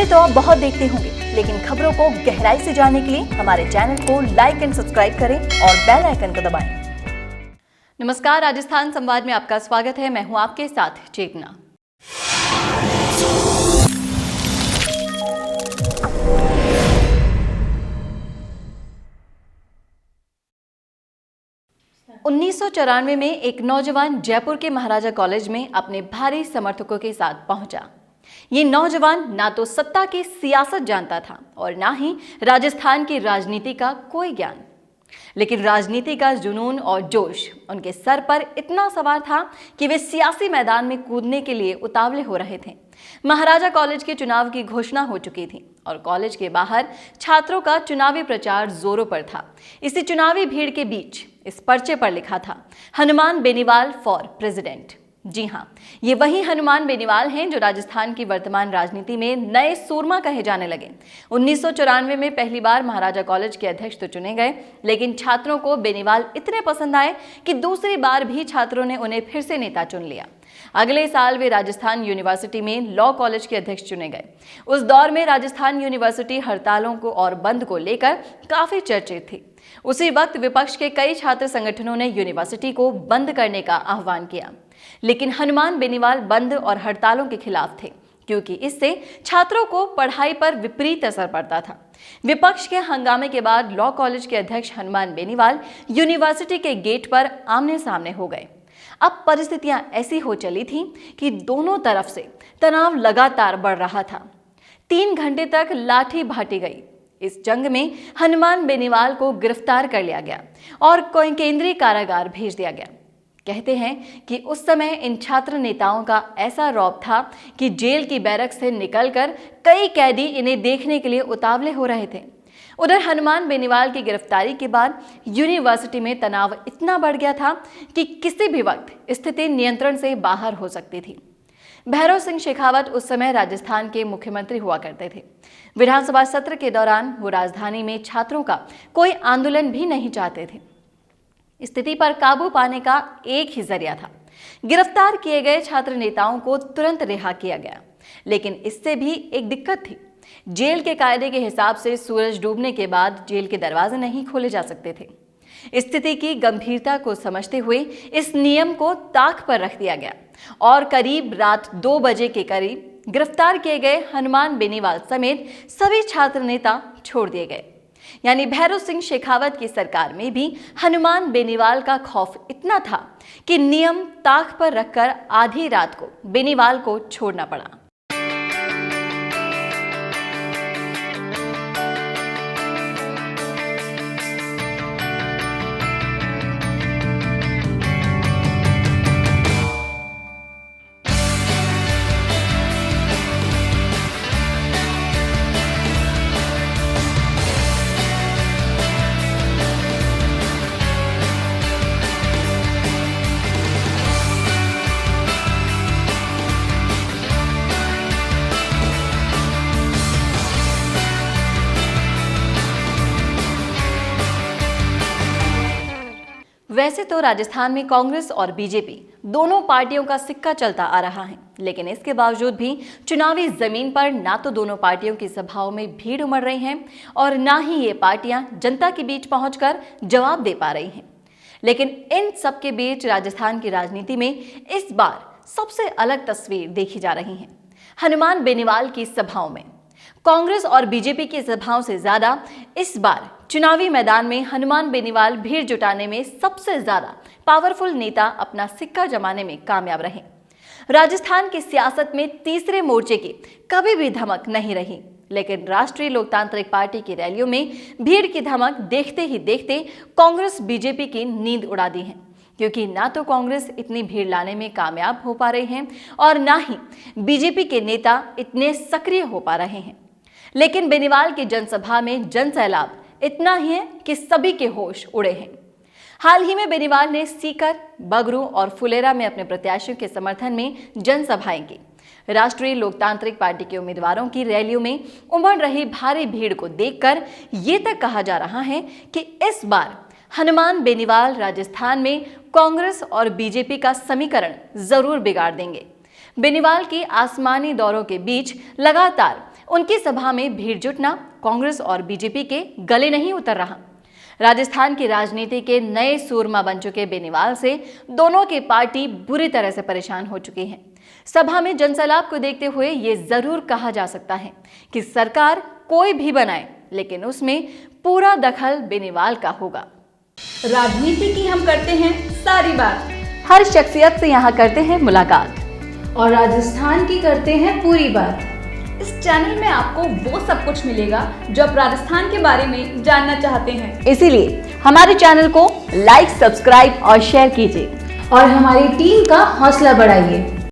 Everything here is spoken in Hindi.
खबरें तो आप बहुत देखते होंगे, लेकिन खबरों को गहराई से जानने के लिए हमारे चैनल को लाइक एंड सब्सक्राइब करें और बेल आइकन को दबाएं। नमस्कार, राजस्थान संवाद में आपका स्वागत है। मैं हूं आपके साथ चेतना। उन्नीस में एक नौजवान जयपुर के महाराजा कॉलेज में अपने भारी समर्थकों के साथ पहुंचा। ये नौजवान ना तो सत्ता की सियासत जानता था और ना ही राजस्थान की राजनीति का कोई ज्ञान, लेकिन राजनीति का जुनून और जोश उनके सर पर इतना सवार था कि वे सियासी मैदान में कूदने के लिए उतावले हो रहे थे। महाराजा कॉलेज के चुनाव की घोषणा हो चुकी थी और कॉलेज के बाहर छात्रों का चुनावी प्रचार जोरों पर था। इसी चुनावी भीड़ के बीच इस पर्चे पर लिखा था, हनुमान बेनीवाल फॉर प्रेसिडेंट। जी हाँ, ये वही हनुमान बेनीवाल हैं जो राजस्थान की वर्तमान राजनीति में नए सूरमा कहे जाने लगे। 1994 में पहली बार महाराजा कॉलेज के अध्यक्ष तो चुने गए, लेकिन छात्रों को बेनीवाल इतने पसंद आए कि दूसरी बार भी छात्रों ने उन्हें फिर से नेता चुन लिया। अगले साल वे राजस्थान यूनिवर्सिटी में लॉ कॉलेज के अध्यक्ष चुने गए। उस दौर में राजस्थान यूनिवर्सिटी हड़तालों को और बंद को लेकर काफी चर्चित थी। उसी वक्त विपक्ष के कई छात्र संगठनों ने यूनिवर्सिटी को बंद करने का आह्वान किया, लेकिन हनुमान बेनीवाल बंद और हड़तालों के खिलाफ थे, क्योंकि इससे छात्रों को पढ़ाई पर विपरीत असर पड़ता था। विपक्ष के हंगामे के बाद लॉ कॉलेज के अध्यक्ष हनुमान बेनीवाल यूनिवर्सिटी के गेट पर आमने सामने हो गए। अब परिस्थितियां ऐसी हो चली थी कि दोनों तरफ से तनाव लगातार बढ़ रहा था। 3 घंटे तक लाठी भाटी गई। इस जंग में हनुमान बेनीवाल को गिरफ्तार कर लिया गया और केंद्रीय कारागार भेज दिया गया। कहते हैं कि उस समय इन छात्र नेताओं का ऐसा रौब था कि जेल की बैरक से निकलकर कई कैदी इन्हें देखने के लिए उतावले हो रहे थे। उधर हनुमान बेनीवाल की गिरफ्तारी के बाद यूनिवर्सिटी में तनाव इतना बढ़ गया था कि किसी भी वक्त स्थिति नियंत्रण से बाहर हो सकती थी। भैरव सिंह शेखावत उस समय राजस्थान के मुख्यमंत्री हुआ करते थे। विधानसभा सत्र के दौरान वो राजधानी में छात्रों का कोई आंदोलन भी नहीं चाहते थे। स्थिति पर काबू पाने का एक ही जरिया था, गिरफ्तार किए गए छात्र नेताओं को तुरंत रिहा किया गया। लेकिन इससे भी एक दिक्कत थी, जेल के कायदे के हिसाब से सूरज डूबने के बाद जेल के दरवाजे नहीं खोले जा सकते थे। स्थिति की गंभीरता को समझते हुए इस नियम को ताक पर रख दिया गया और करीब रात 2 बजे के करीब गिरफ्तार किए गए हनुमान बेनीवाल समेत सभी छात्र नेता छोड़ दिए गए। यानी भैरव सिंह शेखावत की सरकार में भी हनुमान बेनीवाल का खौफ इतना था कि नियम ताक पर रखकर आधी रात को बेनीवाल को छोड़ना पड़ा। वैसे तो राजस्थान में कांग्रेस और बीजेपी दोनों पार्टियों का सिक्का चलता आ रहा है, लेकिन इसके बावजूद भी चुनावी जमीन पर ना तो दोनों पार्टियों की सभाओं में भीड़ उमड़ रही है और ना ही ये पार्टियां जनता के बीच पहुंचकर जवाब दे पा रही हैं। लेकिन इन सब के बीच राजस्थान की राजनीति में इस बार सबसे अलग तस्वीर देखी जा रही है। हनुमान बेनीवाल की सभाओं में कांग्रेस और बीजेपी की सभाओं से ज्यादा इस बार चुनावी मैदान में हनुमान बेनीवाल भीड़ जुटाने में सबसे ज्यादा पावरफुल नेता अपना सिक्का जमाने में कामयाब रहे। राजस्थान की सियासत में तीसरे मोर्चे की कभी भी धमक नहीं रही, लेकिन राष्ट्रीय लोकतांत्रिक पार्टी की रैलियों में भीड़ की धमक देखते ही देखते कांग्रेस बीजेपी की नींद उड़ा दी है, क्योंकि ना तो कांग्रेस इतनी भीड़ लाने में कामयाब हो पा रही है और ना ही बीजेपी के नेता इतने सक्रिय हो पा रहे हैं। लेकिन बेनीवाल की जनसभा में जनसैलाब इतना ही है कि सभी के होश उड़े हैं। हाल ही में बेनीवाल ने सीकर, बगरू और फुलेरा में अपने प्रत्याशियों के समर्थन में जनसभाएं की। राष्ट्रीय लोकतांत्रिक पार्टी के उम्मीदवारों की रैलियों में उमड़ रही भारी भीड़ को देखकर ये तक कहा जा रहा है कि इस बार हनुमान बेनीवाल राजस्थान में कांग्रेस और बीजेपी का समीकरण जरूर बिगाड़ देंगे। बेनीवाल की आसमानी दौरों के बीच लगातार उनकी सभा में भीड़ जुटना कांग्रेस और बीजेपी के गले नहीं उतर रहा। राजस्थान की राजनीति के नए सूरमा बन चुके बेनीवाल से दोनों की पार्टी बुरी तरह से परेशान हो चुकी है। सभा में जनसैलाब को देखते हुए ये जरूर कहा जा सकता है कि सरकार कोई भी बनाए, लेकिन उसमें पूरा दखल बेनीवाल का होगा। राजनीति की हम करते हैं सारी बात, हर शख्सियत से यहाँ करते हैं मुलाकात, और राजस्थान की करते हैं पूरी बात। इस चैनल में आपको वो सब कुछ मिलेगा जो आप राजस्थान के बारे में जानना चाहते हैं। इसीलिए हमारे चैनल को लाइक, सब्सक्राइब और शेयर कीजिए और हमारी टीम का हौसला बढ़ाइए।